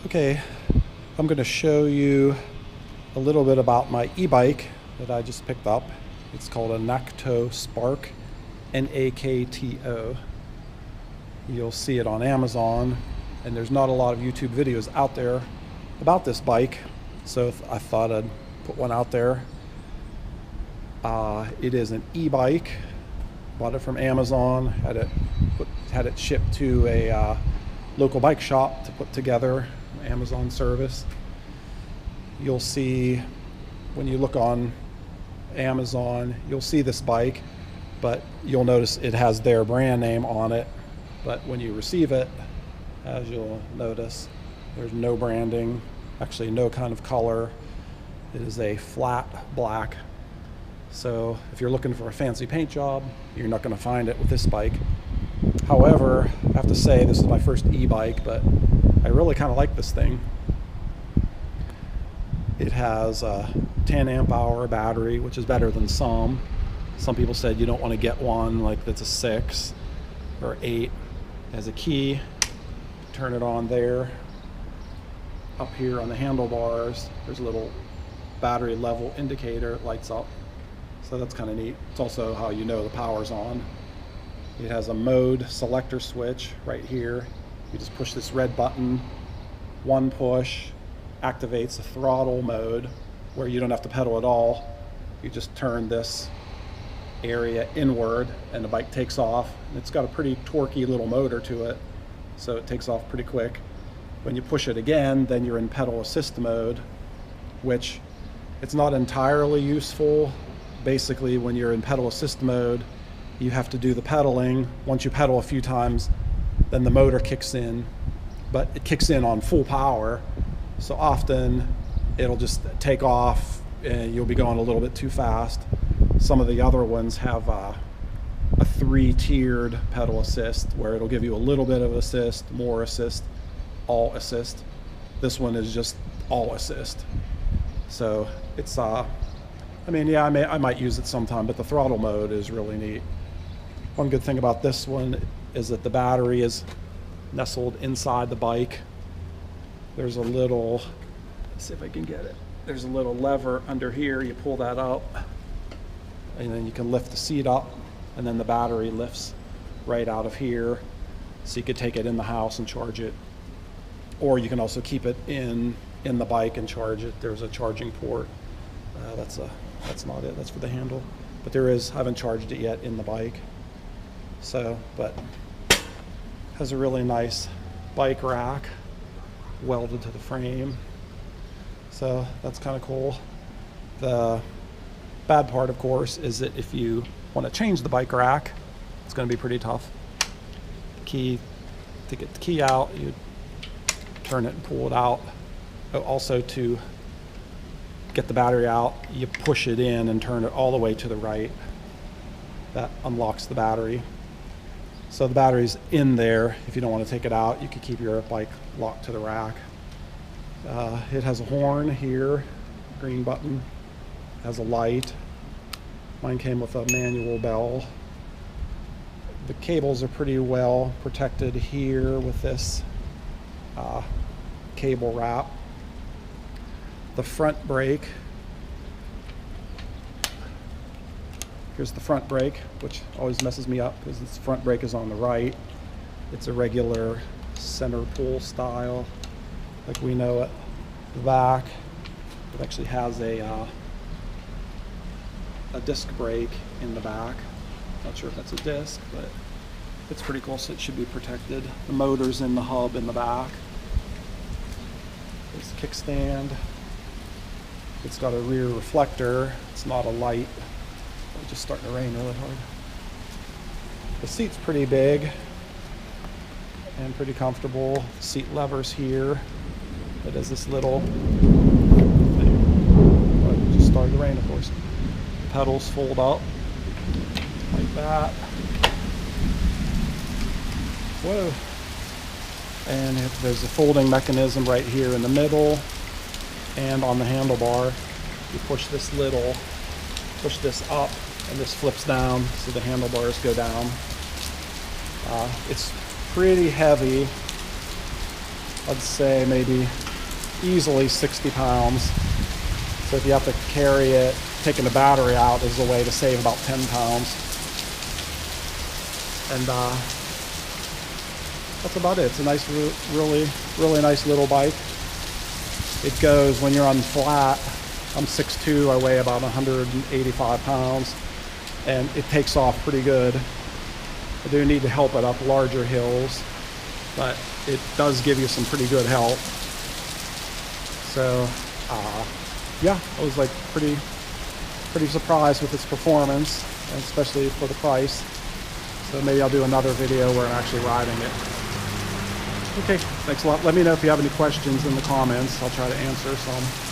Okay, I'm going to show you a little bit about my e-bike that I just picked up. It's called a Nakto Spark, Nakto. You'll see it on Amazon, and there's not a lot of YouTube videos out there about this bike, so I thought I'd put one out there. It is an e-bike. Bought it from Amazon, had it shipped to a local bike shop to put together. Amazon service. You'll see when you look on Amazon, you'll see this bike, but you'll notice it has their brand name on it. But when you receive it, as you'll notice, there's no branding, actually no kind of color. It is a flat black. So if you're looking for a fancy paint job, you're not going to find it with this bike. However, I have to say this is my first e-bike, but I really kind of like this thing. It has a 10 amp hour battery, which is better than some. Some people said you don't want to get one like that's a 6 or 8. It has a key. Turn it on there. Up here on the handlebars, there's a little battery level indicator. It lights up. So that's kind of neat. It's also how you know the power's on. It has a mode selector switch right here. You just push this red button. One push activates the throttle mode where you don't have to pedal at all. You just turn this area inward and the bike takes off. It's got a pretty torquey little motor to it, so it takes off pretty quick. When you push it again, then you're in pedal assist mode, which it's not entirely useful. Basically, when you're in pedal assist mode, you have to do the pedaling. Once you pedal a few times, then the motor kicks in, but it kicks in on full power. So often it'll just take off and you'll be going a little bit too fast. Some of the other ones have a 3-tiered pedal assist where it'll give you a little bit of assist, more assist, all assist. This one is just all assist. So it's, I mean, yeah, I might use it sometime, but the throttle mode is really neat. One good thing about this one is that the battery is nestled inside the bike. There's a little, let's see if I can get it. There's a little lever under here. You pull that up, and then you can lift the seat up, and then the battery lifts right out of here. So you could take it in the house and charge it, or you can also keep it in the bike and charge it. There's a charging port. That's not it. That's for the handle. But there is. I haven't charged it yet in the bike. So, but has a really nice bike rack welded to the frame. So that's kind of cool. The bad part, of course, is that if you want to change the bike rack, it's going to be pretty tough. The key, to get the key out, you turn it and pull it out. Also, to get the battery out, you push it in and turn it all the way to the right. That unlocks the battery. So the battery's in there. If you don't want to take it out, you can keep your bike locked to the rack. It has a horn here, green button, has a light. Mine came with a manual bell. The cables are pretty well protected here with this cable wrap. The front brake, here's the front brake, which always messes me up because this front brake is on the right. It's a regular center pull style, like we know it. The back, it actually has a disc brake in the back. Not sure if that's a disc, but it's pretty cool, so it should be protected. The motor's in the hub in the back. There's the kickstand. It's got a rear reflector. It's not a light. It's just starting to rain really hard. The seat's pretty big and pretty comfortable. Seat levers here. It has this little, it just started to rain, of course. The pedals fold up like that. Whoa. And there's a folding mechanism right here in the middle. And on the handlebar, you push this up, and this flips down, so the handlebars go down. It's pretty heavy. I'd say maybe easily 60 pounds. So if you have to carry it, taking the battery out is a way to save about 10 pounds. And that's about it. It's a nice, really nice little bike. It goes when you're on flat. I'm 6'2", I weigh about 185 pounds, and it takes off pretty good. I do need to help it up larger hills, but it does give you some pretty good help. So, yeah, I was like pretty surprised with its performance, especially for the price. So maybe I'll do another video where I'm actually riding it. Okay, thanks a lot. Let me know if you have any questions in the comments. I'll try to answer some.